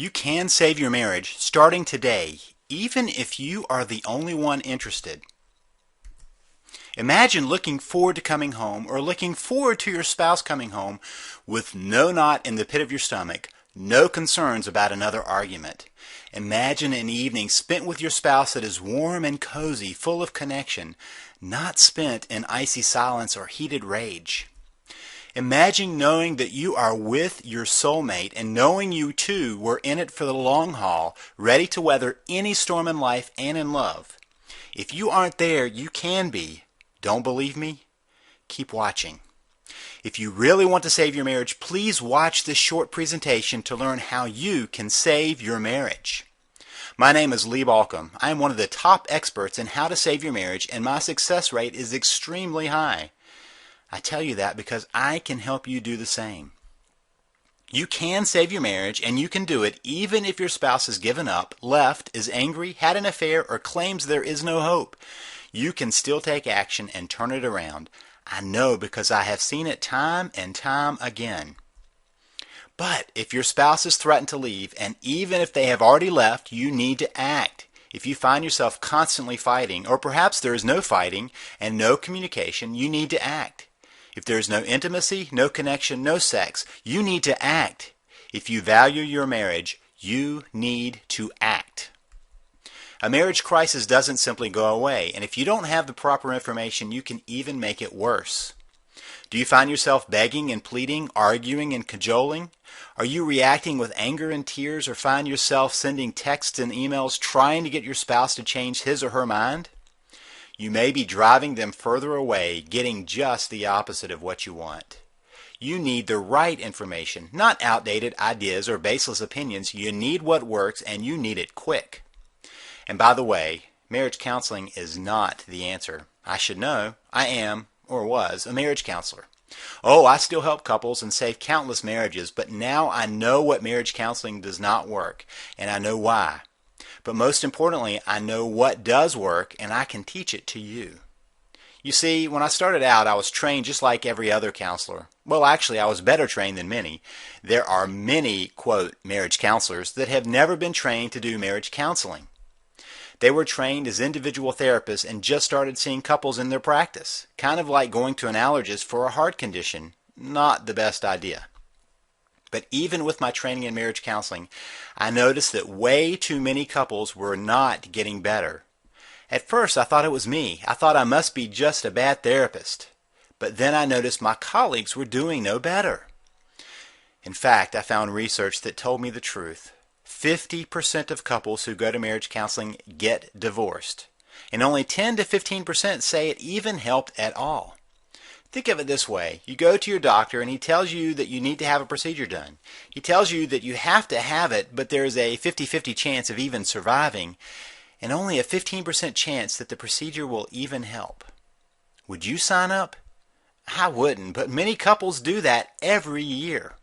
You can save your marriage starting today, even if you are the only one interested. Imagine looking forward to coming home or looking forward to your spouse coming home with no knot in the pit of your stomach, no concerns about another argument. Imagine an evening spent with your spouse that is warm and cozy, full of connection, not spent in icy silence or heated rage. Imagine knowing that you are with your soulmate and knowing you two were in it for the long haul, ready to weather any storm in life and in love. If you aren't there, you can be. Don't believe me? Keep watching. If you really want to save your marriage, please watch this short presentation to learn how you can save your marriage. My name is Lee Balcom. I am one of the top experts in how to save your marriage, and my success rate is extremely high. I tell you that because I can help you do the same. You can save your marriage, and you can do it even if your spouse has given up, left, is angry, had an affair, or claims there is no hope. You can still take action and turn it around. I know because I have seen it time and time again. But if your spouse has threatened to leave, and even if they have already left, you need to act. If you find yourself constantly fighting, or perhaps there is no fighting and no communication, you need to act. If there is no intimacy, no connection, no sex, you need to act. If you value your marriage, you need to act. A marriage crisis doesn't simply go away, and if you don't have the proper information, you can even make it worse. Do you find yourself begging and pleading, arguing and cajoling? Are you reacting with anger and tears, or find yourself sending texts and emails trying to get your spouse to change his or her mind? You may be driving them further away, getting just the opposite of what you want. You need the right information, not outdated ideas or baseless opinions. You need what works, and you need it quick. And by the way, marriage counseling is not the answer. I should know. I am, or was, a marriage counselor. Oh, I still help couples and save countless marriages, but now I know what marriage counseling does not work, and I know why. But most importantly, I know what does work, and I can teach it to you. You see, when I started out, I was trained just like every other counselor. Well, actually, I was better trained than many. There are many, quote, marriage counselors that have never been trained to do marriage counseling. They were trained as individual therapists and just started seeing couples in their practice. Kind of like going to an allergist for a heart condition. Not the best idea. But even with my training in marriage counseling, I noticed that way too many couples were not getting better. At first, I thought it was me. I thought I must be just a bad therapist. But then I noticed my colleagues were doing no better. In fact, I found research that told me the truth. 50% of couples who go to marriage counseling get divorced, and only 10 to 15% say it even helped at all. Think of it this way. You go to your doctor and he tells you that you need to have a procedure done. He tells you that you have to have it, but there's a 50-50 chance of even surviving, and only a 15% chance that the procedure will even help. Would you sign up? I wouldn't, but many couples do that every year.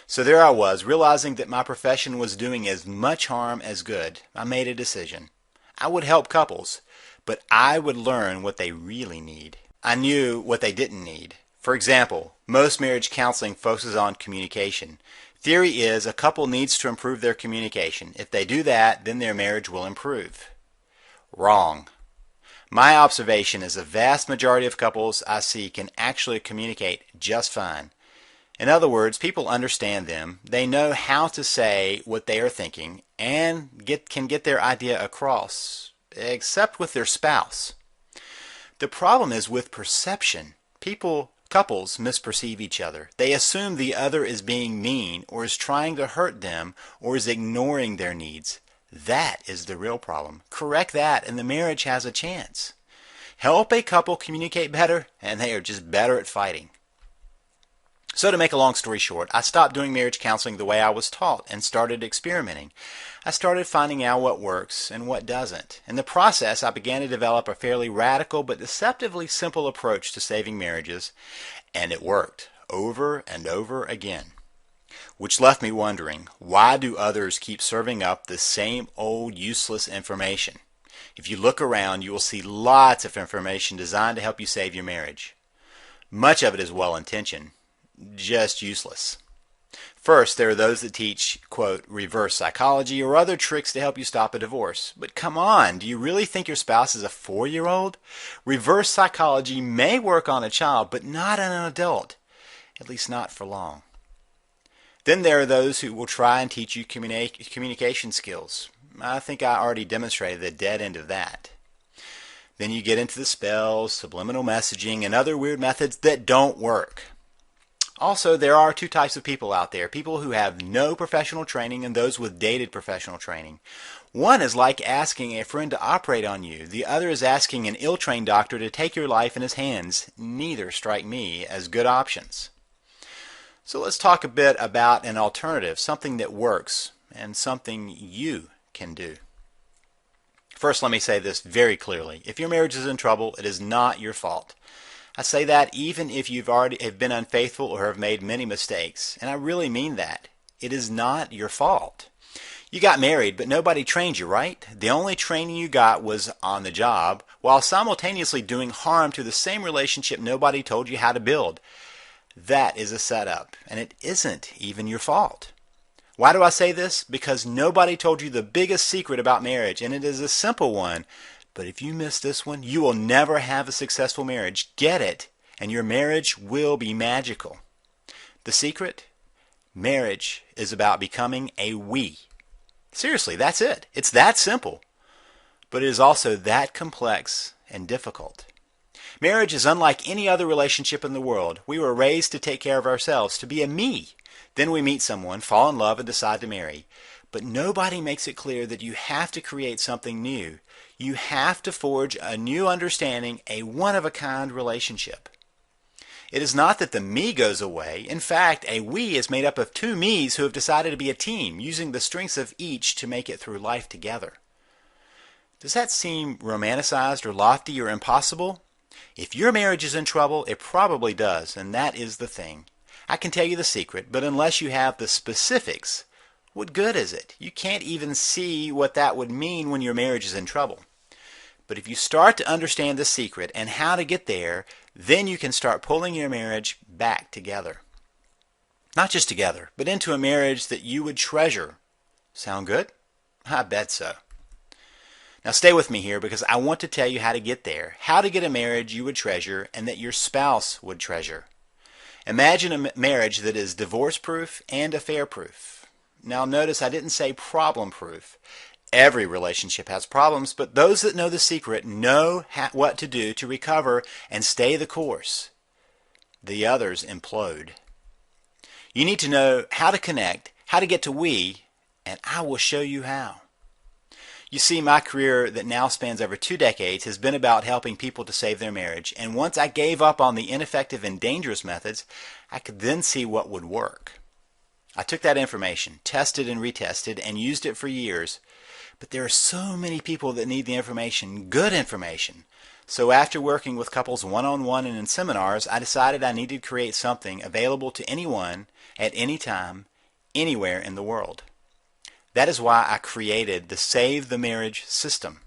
So there I was, realizing that my profession was doing as much harm as good. I made a decision. I would help couples, but I would learn what they really need. I knew what they didn't need. For example, most marriage counseling focuses on communication. Theory is a couple needs to improve their communication. If they do that, then their marriage will improve. Wrong. My observation is the vast majority of couples I see can actually communicate just fine. In other words, people understand them, they know how to say what they are thinking, and can get their idea across, except with their spouse. The problem is with perception. Couples misperceive each other. They assume the other is being mean, or is trying to hurt them, or is ignoring their needs. That is the real problem. Correct that, and the marriage has a chance. Help a couple communicate better, and they are just better at fighting. So to make a long story short, I stopped doing marriage counseling the way I was taught and started experimenting. I started finding out what works and what doesn't. In the process, I began to develop a fairly radical but deceptively simple approach to saving marriages, and it worked over and over again. Which left me wondering, why do others keep serving up the same old useless information? If you look around, you will see lots of information designed to help you save your marriage. Much of it is well-intentioned, just useless. First, there are those that teach, quote, reverse psychology or other tricks to help you stop a divorce. But come on, do you really think your spouse is a 4-year-old? Reverse psychology may work on a child, but not on an adult, at least not for long. Then there are those who will try and teach you communication skills. I think I already demonstrated the dead end of that. Then you get into the spells, subliminal messaging, and other weird methods that don't work. Also, there are two types of people out there, people who have no professional training and those with dated professional training. One is like asking a friend to operate on you. The other is asking an ill-trained doctor to take your life in his hands. Neither strike me as good options. So let's talk a bit about an alternative, something that works and something you can do. First, let me say this very clearly. If your marriage is in trouble, it is not your fault. I say that even if you've already been unfaithful or have made many mistakes. And I really mean that. It is not your fault. You got married, but nobody trained you, right? The only training you got was on the job, while simultaneously doing harm to the same relationship nobody told you how to build. That is a setup, and it isn't even your fault. Why do I say this? Because nobody told you the biggest secret about marriage, and it is a simple one. But if you miss this one, you will never have a successful marriage. Get it, and your marriage will be magical. The secret? Marriage is about becoming a we. Seriously, that's it. It's that simple. But it is also that complex and difficult. Marriage is unlike any other relationship in the world. We were raised to take care of ourselves, to be a me. Then we meet someone, fall in love, and decide to marry. But nobody makes it clear that you have to create something new. You have to forge a new understanding, a one-of-a-kind relationship. It is not that the me goes away. In fact, a we is made up of two me's who have decided to be a team, using the strengths of each to make it through life together. Does that seem romanticized or lofty or impossible? If your marriage is in trouble, it probably does, and that is the thing. I can tell you the secret, but unless you have the specifics, what good is it? You can't even see what that would mean when your marriage is in trouble. But if you start to understand the secret and how to get there, then you can start pulling your marriage back together. Not just together, but into a marriage that you would treasure. Sound good? I bet so. Now stay with me here because I want to tell you how to get there, how to get a marriage you would treasure and that your spouse would treasure. Imagine a marriage that is divorce-proof and affair-proof. Now notice I didn't say problem-proof. Every relationship has problems, but those that know the secret know what to do to recover and stay the course. The others implode. You need to know how to connect, how to get to we, and I will show you how. You see, my career that now spans over 2 decades has been about helping people to save their marriage, and once I gave up on the ineffective and dangerous methods, I could then see what would work. I took that information, tested and retested, and used it for years. But there are so many people that need the information, good information. So after working with couples one-on-one and in seminars, I decided I needed to create something available to anyone, at any time, anywhere in the world. That is why I created the Save the Marriage system.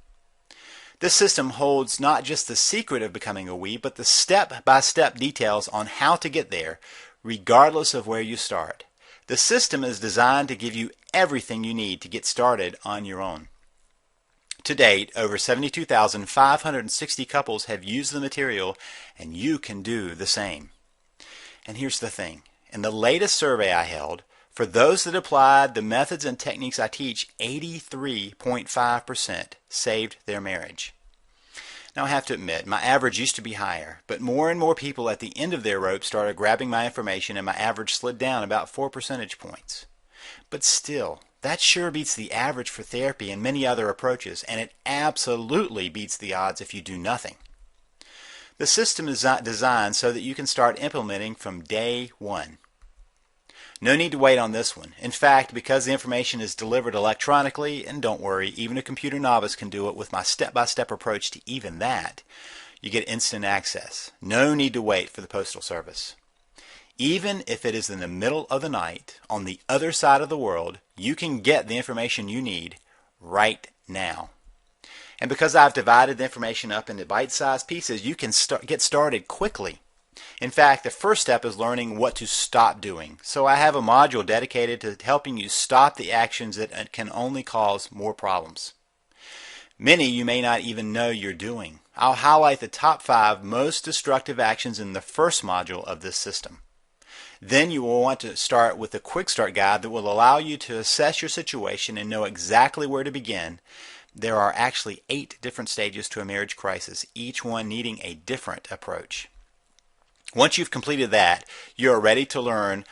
This system holds not just the secret of becoming a we, but the step-by-step details on how to get there, regardless of where you start. The system is designed to give you everything you need to get started on your own. To date, over 72,560 couples have used the material, and you can do the same. And here's the thing. In the latest survey I held, for those that applied the methods and techniques I teach, 83.5% saved their marriage. Now I have to admit, my average used to be higher, but more and more people at the end of their rope started grabbing my information and my average slid down about 4 percentage points. But still, that sure beats the average for therapy and many other approaches, and it absolutely beats the odds if you do nothing. The system is designed so that you can start implementing from day one. No need to wait on this one. In fact, because the information is delivered electronically, and don't worry, even a computer novice can do it with my step-by-step approach to even that, you get instant access. No need to wait for the postal service. Even if it is in the middle of the night, on the other side of the world, you can get the information you need right now. And because I've divided the information up into bite-sized pieces, you can get started quickly. In fact, the first step is learning what to stop doing. So I have a module dedicated to helping you stop the actions that can only cause more problems. Many you may not even know you're doing. I'll highlight the top 5 most destructive actions in the first module of this system. Then you will want to start with a quick start guide that will allow you to assess your situation and know exactly where to begin. There are actually 8 different stages to a marriage crisis, each one needing a different approach. Once you've completed that, you are ready to learn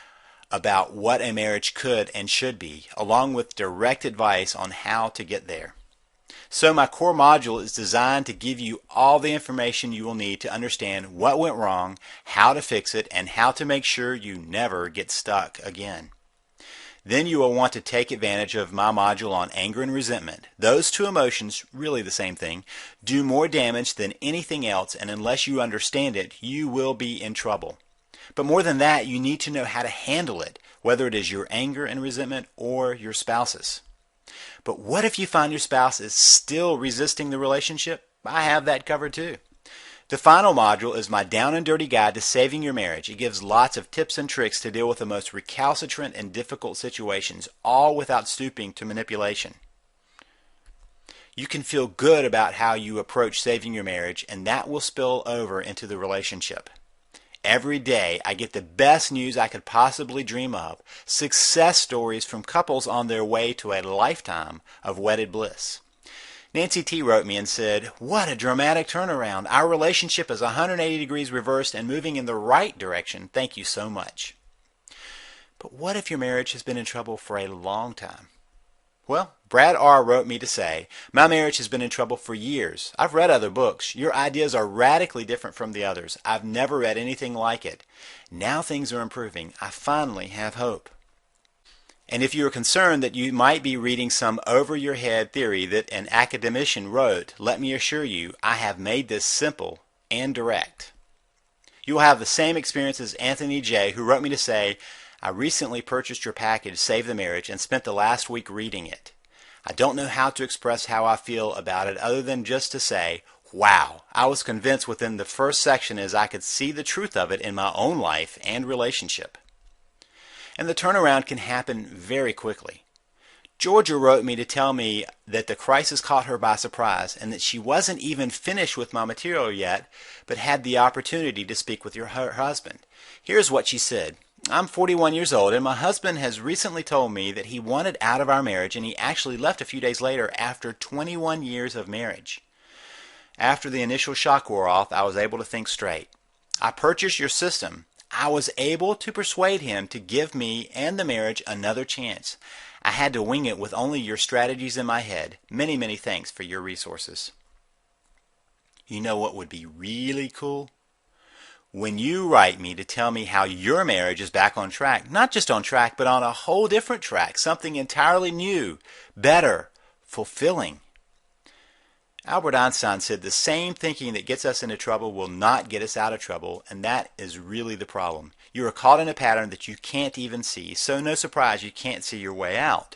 about what a marriage could and should be, along with direct advice on how to get there. So my core module is designed to give you all the information you will need to understand what went wrong, how to fix it, and how to make sure you never get stuck again. Then you will want to take advantage of my module on anger and resentment. Those 2 emotions, really the same thing, do more damage than anything else, and unless you understand it, you will be in trouble. But more than that, you need to know how to handle it, whether it is your anger and resentment or your spouse's. But what if you find your spouse is still resisting the relationship? I have that covered too. The final module is my down and dirty guide to saving your marriage. It gives lots of tips and tricks to deal with the most recalcitrant and difficult situations, all without stooping to manipulation. You can feel good about how you approach saving your marriage, and that will spill over into the relationship. Every day I get the best news I could possibly dream of, success stories from couples on their way to a lifetime of wedded bliss. Nancy T. wrote me and said, "What a dramatic turnaround. Our relationship is 180 degrees reversed and moving in the right direction. Thank you so much." But what if your marriage has been in trouble for a long time? Well, Brad R. wrote me to say, "My marriage has been in trouble for years. I've read other books. Your ideas are radically different from the others. I've never read anything like it. Now things are improving. I finally have hope." And if you are concerned that you might be reading some over-your-head theory that an academician wrote, let me assure you, I have made this simple and direct. You will have the same experience as Anthony J., who wrote me to say, "I recently purchased your package, Save the Marriage, and spent the last week reading it. I don't know how to express how I feel about it other than just to say, wow, I was convinced within the first section as I could see the truth of it in my own life and relationship." And the turnaround can happen very quickly. Georgia wrote me to tell me that the crisis caught her by surprise and that she wasn't even finished with my material yet, but had the opportunity to speak with her husband. Here's what she said. "I'm 41 years old and my husband has recently told me that he wanted out of our marriage, and he actually left a few days later after 21 years of marriage. After the initial shock wore off, I was able to think straight. I purchased your system. I was able to persuade him to give me and the marriage another chance. I had to wing it with only your strategies in my head. Many, many thanks for your resources." You know what would be really cool? When you write me to tell me how your marriage is back on track, not just on track, but on a whole different track, something entirely new, better, fulfilling. Albert Einstein said the same thinking that gets us into trouble will not get us out of trouble, and that is really the problem. You are caught in a pattern that you can't even see, so no surprise you can't see your way out.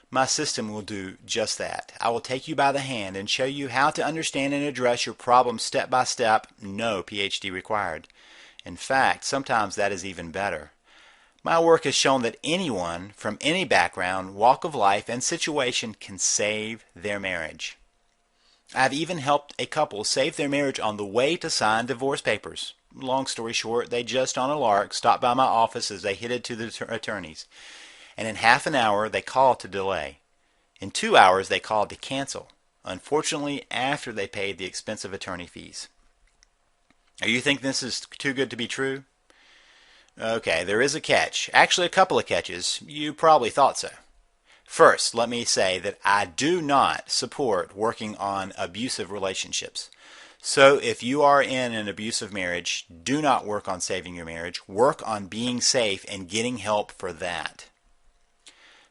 My system will do just that. I will take you by the hand and show you how to understand and address your problem step by step, no PhD required. In fact, sometimes that is even better. My work has shown that anyone from any background, walk of life, and situation can save their marriage. I have even helped a couple save their marriage on the way to sign divorce papers. Long story short, they just on a lark stopped by my office as they headed to the attorneys. And in half an hour, they called to delay. In 2 hours, they called to cancel. Unfortunately, after they paid the expensive attorney fees. Now, you think this is too good to be true? Okay, there is a catch. Actually, a couple of catches. You probably thought so. First, let me say that I do not support working on abusive relationships. So if you are in an abusive marriage, do not work on saving your marriage. Work on being safe and getting help for that.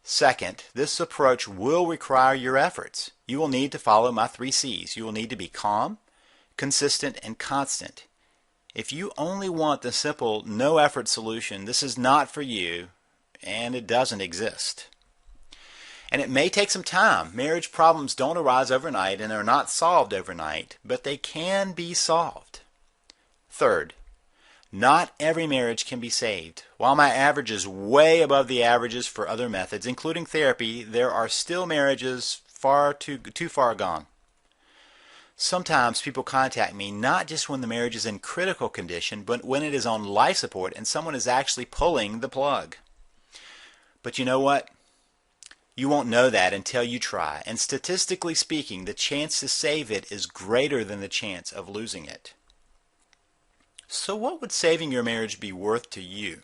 Second, this approach will require your efforts. You will need to follow my 3 C's. You will need to be calm, consistent, and constant. If you only want the simple, no-effort solution, this is not for you, and it doesn't exist. And it may take some time. Marriage problems don't arise overnight and are not solved overnight, but they can be solved. Third, Not every marriage can be saved. While my average is way above the averages for other methods, including therapy, there are still marriages too far gone. Sometimes people contact me not just when the marriage is in critical condition, but when it is on life support and someone is actually pulling the plug. But you know what? You won't know that until you try, and statistically speaking, the chance to save it is greater than the chance of losing it. So what would saving your marriage be worth to you?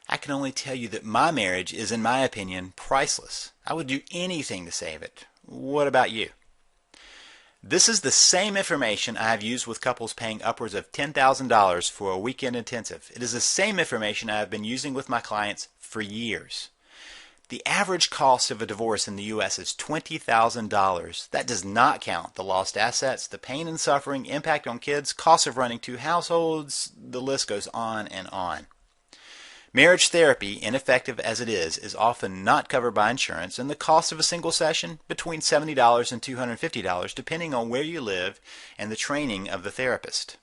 I can only tell you that my marriage is, in my opinion, priceless. I would do anything to save it. What about you? This is the same information I have used with couples paying upwards of $10,000 for a weekend intensive. It is the same information I have been using with my clients for years. The average cost of a divorce in the U.S. is $20,000. That does not count the lost assets, the pain and suffering, impact on kids, cost of running two households, the list goes on and on. Marriage therapy, ineffective as it is often not covered by insurance, and the cost of a single session between $70 and $250 depending on where you live and the training of the therapist.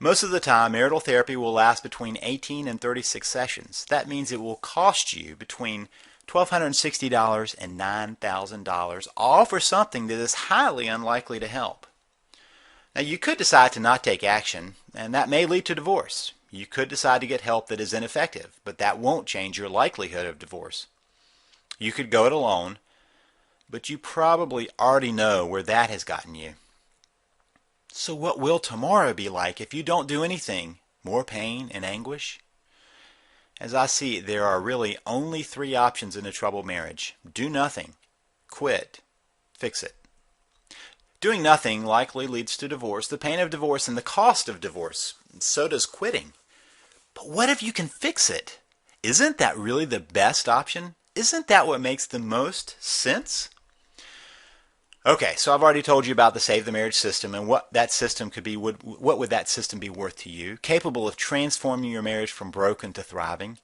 Most of the time, marital therapy will last between 18 and 36 sessions. That means it will cost you between $1,260 and $9,000, all for something that is highly unlikely to help. Now, you could decide to not take action, and that may lead to divorce. You could decide to get help that is ineffective, but that won't change your likelihood of divorce. You could go it alone, but you probably already know where that has gotten you. So what will tomorrow be like if you don't do anything? More pain and anguish? As I see it, there are really only three options in a troubled marriage. Do nothing, quit, fix it. Doing nothing likely leads to divorce, the pain of divorce, and the cost of divorce. So does quitting. But what if you can fix it? Isn't that really the best option? Isn't that what makes the most sense? Okay, so I've already told you about the Save the Marriage system and what that system could be. What would that system be worth to you? Capable of transforming your marriage from broken to thriving.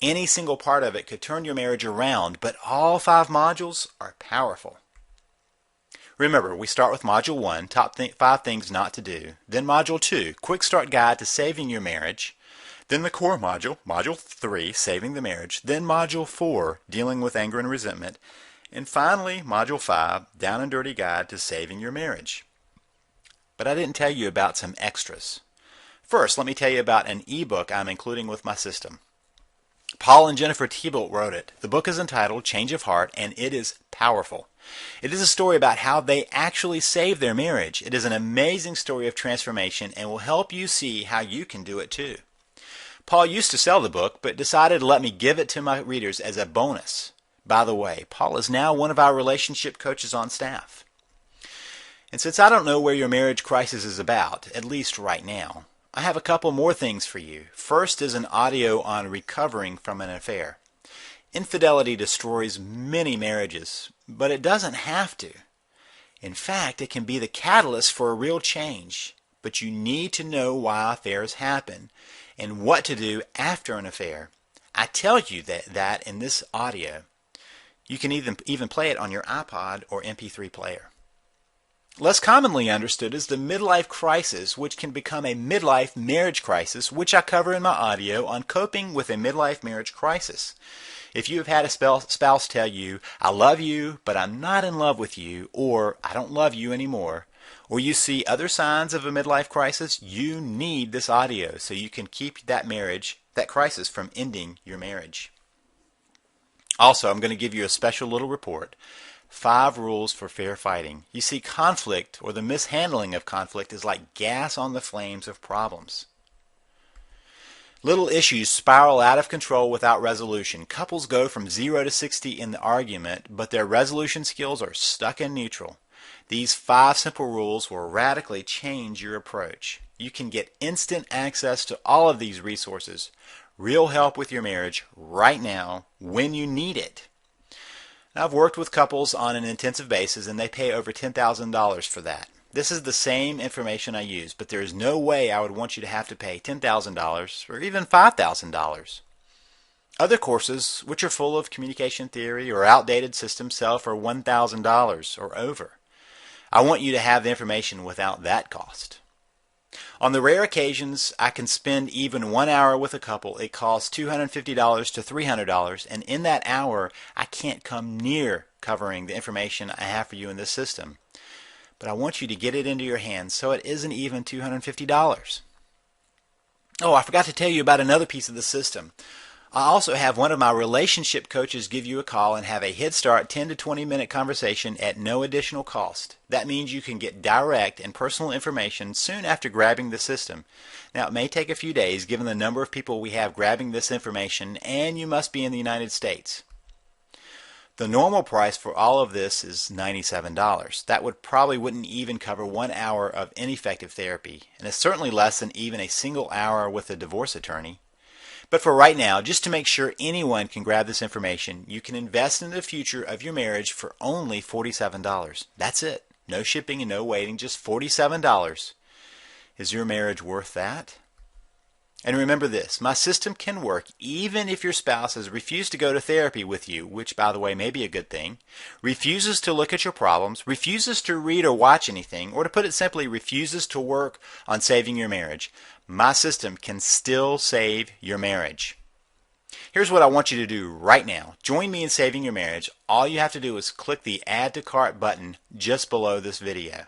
Any single part of it could turn your marriage around, but all 5 modules are powerful. Remember, we start with Module 1, top 5 things not to do. Then Module 2, Quick Start Guide to Saving Your Marriage. Then the core module, Module 3, Saving the Marriage. Then Module 4, Dealing with Anger and Resentment. And finally, Module 5, Down and Dirty Guide to Saving Your Marriage. But I didn't tell you about some extras. First, let me tell you about an ebook I'm including with my system. Paul and Jennifer Thibault wrote it. The book is entitled Change of Heart, and it is powerful. It is a story about how they actually saved their marriage. It is an amazing story of transformation and will help you see how you can do it too. Paul used to sell the book, but decided to let me give it to my readers as a bonus. By the way, Paul is now one of our relationship coaches on staff. And since I don't know where your marriage crisis is about, at least right now, I have a couple more things for you. First is an audio on recovering from an affair. Infidelity destroys many marriages, but it doesn't have to. In fact, it can be the catalyst for a real change. But you need to know why affairs happen and what to do after an affair. I tell you that in this audio. You can even play it on your iPod or MP3 player. Less commonly understood is the midlife crisis, which can become a midlife marriage crisis, which I cover in my audio on coping with a midlife marriage crisis. If you have had a spouse tell you, I love you, but I'm not in love with you, or I don't love you anymore, or you see other signs of a midlife crisis, you need this audio so you can keep that crisis from ending your marriage. Also, I'm going to give you a special little report. 5 rules for fair fighting. You see, conflict or the mishandling of conflict is like gas on the flames of problems. Little issues spiral out of control without resolution. Couples go from 0 to 60 in the argument, but their resolution skills are stuck in neutral. These 5 simple rules will radically change your approach. You can get instant access to all of these resources. Real help with your marriage right now when you need it. Now, I've worked with couples on an intensive basis and they pay over $10,000 for that. This is the same information I use, but there is no way I would want you to have to pay $10,000 or even $5,000. Other courses, which are full of communication theory or outdated systems, sell for $1,000 or over. I want you to have the information without that cost. On the rare occasions I can spend even 1 hour with a couple, it costs $250 to $300, and in that hour I can't come near covering the information I have for you in this system. But I want you to get it into your hands so it isn't even $250. Oh, I forgot to tell you about another piece of the system. I also have one of my relationship coaches give you a call and have a Head Start 10 to 20 minute conversation at no additional cost. That means you can get direct and personal information soon after grabbing the system. Now, it may take a few days given the number of people we have grabbing this information, and you must be in the United States. The normal price for all of this is $97. That wouldn't even cover 1 hour of ineffective therapy, and it's certainly less than even a single hour with a divorce attorney. But for right now, just to make sure anyone can grab this information, you can invest in the future of your marriage for only $47. That's it. No shipping and no waiting, just $47. Is your marriage worth that? And remember this, my system can work even if your spouse has refused to go to therapy with you, which by the way may be a good thing, refuses to look at your problems, refuses to read or watch anything, or to put it simply, refuses to work on saving your marriage. My system can still save your marriage. Here's what I want you to do right now. Join me in saving your marriage. All you have to do is click the Add to Cart button just below this video.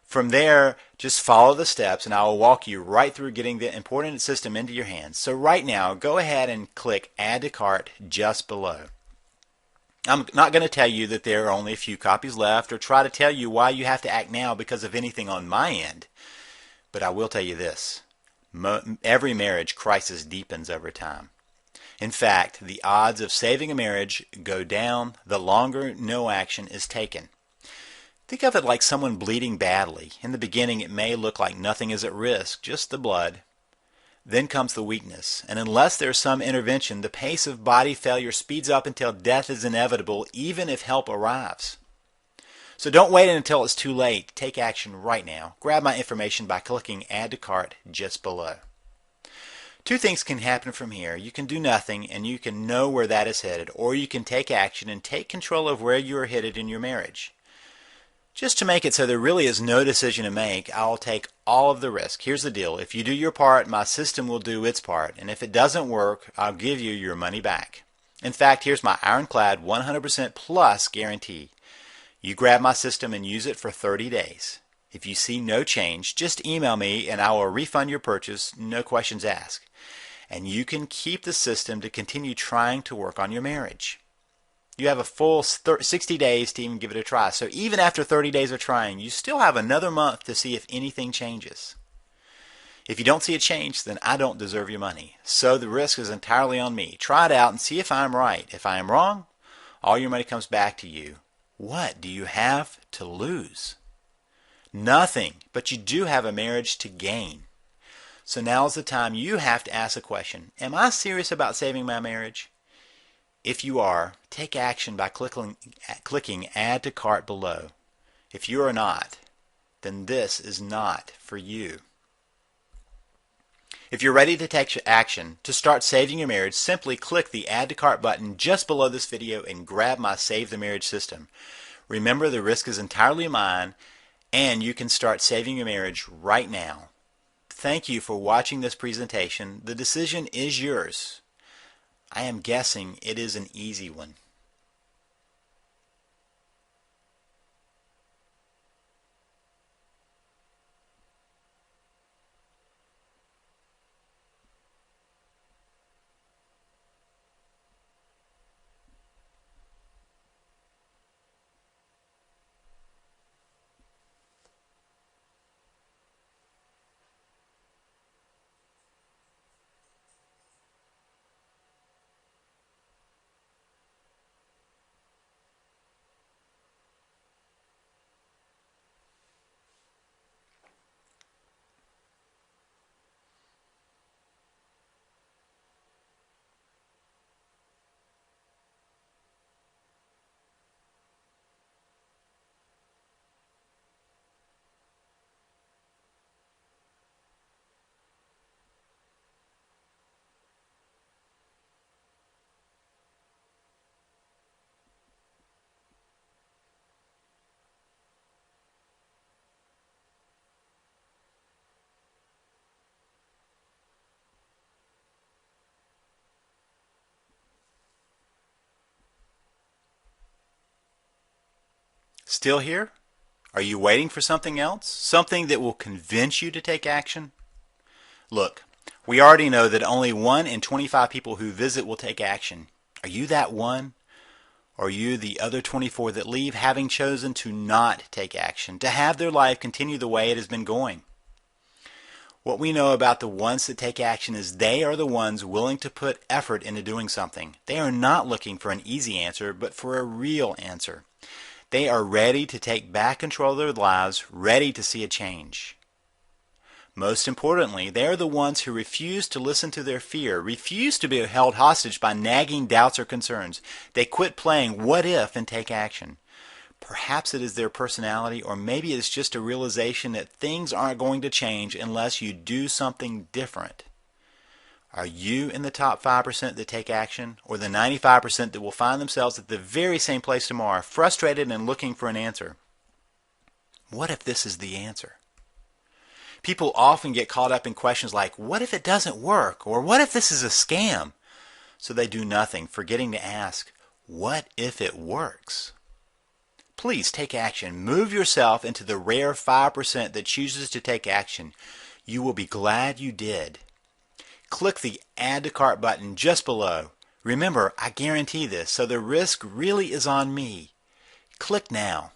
From there, just follow the steps and I will walk you right through getting the important system into your hands. So right now, go ahead and click Add to Cart just below. I'm not going to tell you that there are only a few copies left or try to tell you why you have to act now because of anything on my end. But I will tell you this, every marriage crisis deepens over time. In fact, the odds of saving a marriage go down the longer no action is taken. Think of it like someone bleeding badly. In the beginning, it may look like nothing is at risk, just the blood. Then comes the weakness, and unless there's some intervention, the pace of body failure speeds up until death is inevitable, even if help arrives. So don't wait until it's too late. Take action right now. Grab my information by clicking Add to Cart just below. Two things can happen from here. You can do nothing and you can know where that is headed, or you can take action and take control of where you are headed in your marriage. Just to make it so there really is no decision to make, I'll take all of the risk. Here's the deal. If you do your part, my system will do its part. And if it doesn't work, I'll give you your money back. In fact, here's my ironclad 100% plus guarantee. You grab my system and use it for 30 days. If you see no change, just email me and I will refund your purchase, no questions asked. And you can keep the system to continue trying to work on your marriage. You have a full 60 days to even give it a try. So even after 30 days of trying, you still have another month to see if anything changes. If you don't see a change, then I don't deserve your money. So the risk is entirely on me. Try it out and see if I'm right. If I am wrong, all your money comes back to you. What do you have to lose? Nothing, but you do have a marriage to gain. So now is the time you have to ask a question. Am I serious about saving my marriage? If you are, take action by clicking Add to Cart below. If you are not, then this is not for you. If you're ready to take action to start saving your marriage, simply click the Add to Cart button just below this video and grab my Save the Marriage system. Remember, the risk is entirely mine, and you can start saving your marriage right now. Thank you for watching this presentation. The decision is yours. I am guessing it is an easy one. still here? Are you waiting for something else? Something that will convince you to take action? Look, we already know that only 1 in 25 people who visit will take action. Are you that one? Or are you the other 24 that leave having chosen to not take action, to have their life continue the way it has been going? What we know about the ones that take action is they are the ones willing to put effort into doing something. They are not looking for an easy answer, but for a real answer. They are ready to take back control of their lives, ready to see a change. Most importantly, they are the ones who refuse to listen to their fear, refuse to be held hostage by nagging doubts or concerns. They quit playing what if and take action. Perhaps it is their personality, or maybe it's just a realization that things aren't going to change unless you do something different. Are you in the top 5% that take action, or the 95% that will find themselves at the very same place tomorrow, frustrated and looking for an answer? What if this is the answer? People often get caught up in questions like, what if it doesn't work? Or what if this is a scam? So they do nothing, forgetting to ask, what if it works? Please take action. Move yourself into the rare 5% that chooses to take action. You will be glad you did. Click the Add to Cart button just below. Remember, I guarantee this, so the risk really is on me. Click now.